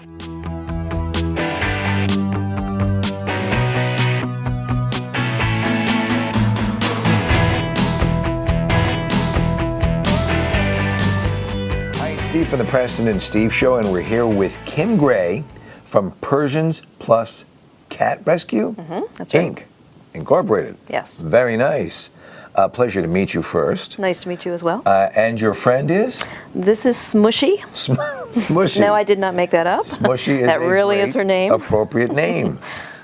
Steve from the Preston and Steve Show, and we're here with Kim Gray from Persians Plus Cat Rescue, That's right. Inc., Incorporated. Yes. Very nice. Pleasure to meet you first. Nice to meet you as well. And your friend is? This is Smushy. Smushy. No, I did not make that up. Smushy is that really is her name. Appropriate name.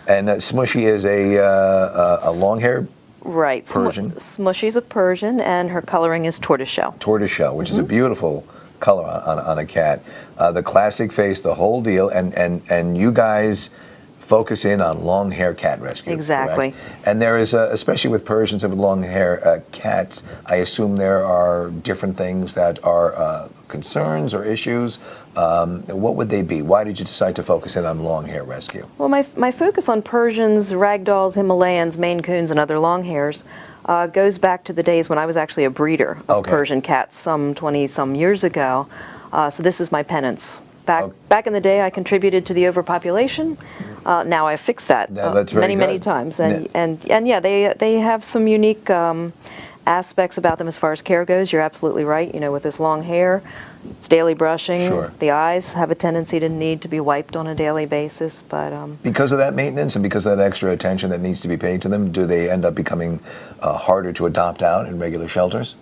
And Smushy is a long-haired right. Persian. Smushy's a Persian, and her coloring is tortoiseshell. Tortoiseshell, which is a beautiful color on a cat. The classic face, the whole deal, and you guys focus in on long hair cat rescue. Exactly. Correct? And there is, especially with Persians and with long hair cats, I assume there are different things that are concerns or issues. What would they be? Why did you decide to focus in on long hair rescue? Well, my focus on Persians, Ragdolls, Himalayans, Maine Coons, and other long hairs goes back to the days when I was actually a breeder of Persian cats some 20-some years ago. So this is my penance. Back in the day, I contributed to the overpopulation. Now I've fixed that many times. And yeah, they have some unique aspects about them as far as care goes. You're absolutely right. You know, with this long hair, it's daily brushing. Sure. The eyes have a tendency to need to be wiped on a daily basis. But because of that maintenance and because of that extra attention that needs to be paid to them, do they end up becoming harder to adopt out in regular shelters?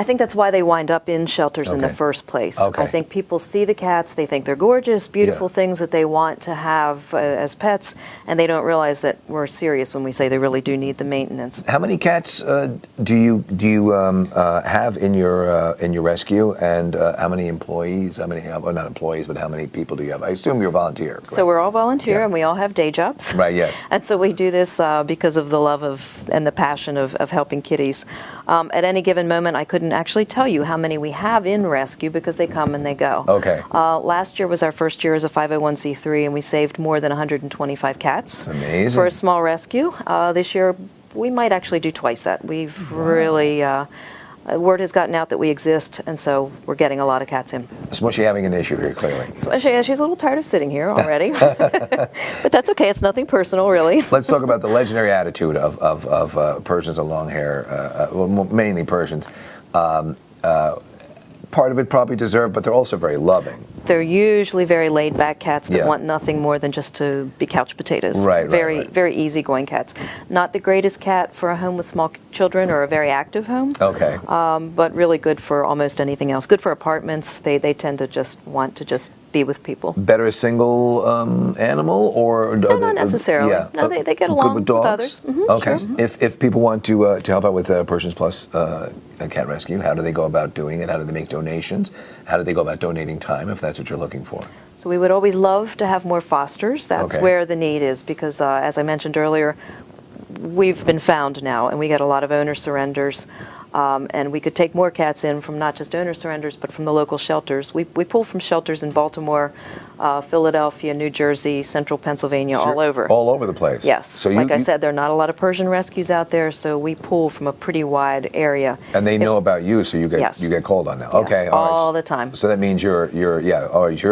I think that's why they wind up in shelters in the first place. Okay. I think people see the cats, they think they're gorgeous, beautiful things that they want to have as pets, and they don't realize that we're serious when we say they really do need the maintenance. How many cats do you have in your rescue, and how many employees? How many? Well, not employees, but how many people do you have? I assume you're volunteer. Correct? So we're all volunteer, and we all have day jobs. Right. Yes. And so we do this because of the love of and the passion of helping kitties. At any given moment, I couldn't actually tell you how many we have in rescue because they come and they go. Okay. Last year was our first year as a 501c3, and we saved more than 125 cats. That's amazing. For a small rescue. This year, we might actually do twice that. We've really, word has gotten out that we exist, and so we're getting a lot of cats in. Smushy having an issue here, clearly. So she's a little tired of sitting here already. But that's okay. It's nothing personal, really. Let's talk about the legendary attitude of Persians and long hair, well, mainly Persians. Part of it probably deserved, but they're also very loving. They're usually very laid-back cats that want nothing more than just to be couch potatoes. Right. Very easygoing cats. Not the greatest cat for a home with small children or a very active home. Okay. But really good for almost anything else. Good for apartments. They tend to just want to just be with people. Better a single animal, or no, not necessarily. No, they get along with dogs. Okay. Sure. If people want to help out with Persians Plus Cat Rescue, how do they go about doing it? How do they make donations? How do they go about donating time if that's what you're looking for? So we would always love to have more fosters. That's where the need is because, as I mentioned earlier, we've been found now, and we get a lot of owner surrenders. And we could take more cats in from not just owner surrenders, but from the local shelters. We pull from shelters in Baltimore, Philadelphia, New Jersey, central Pennsylvania, all over. All over the place. Yes. So like I said, there are not a lot of Persian rescues out there, so we pull from a pretty wide area. And they know about you, so you get called on now. Okay. Yes, all right. all the time. So that means you're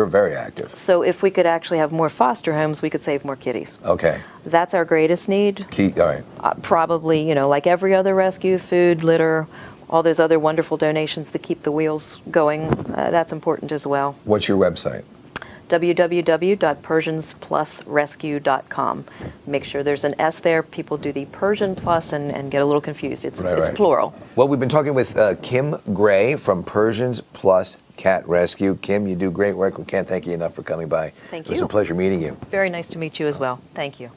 very active. So if we could actually have more foster homes, we could save more kitties. Okay. That's our greatest need. All right. Probably, like every other rescue, food, litter, all those other wonderful donations that keep the wheels going, that's important as well. What's your website? www.persiansplusrescue.com. Make sure there's an S there. People do the Persian Plus and get a little confused. It's plural. Well, we've been talking with Kim Gray from Persians Plus Cat Rescue. Kim, you do great work. We can't thank you enough for coming by. Thank you. It was a pleasure meeting you. Very nice to meet you as well. Thank you.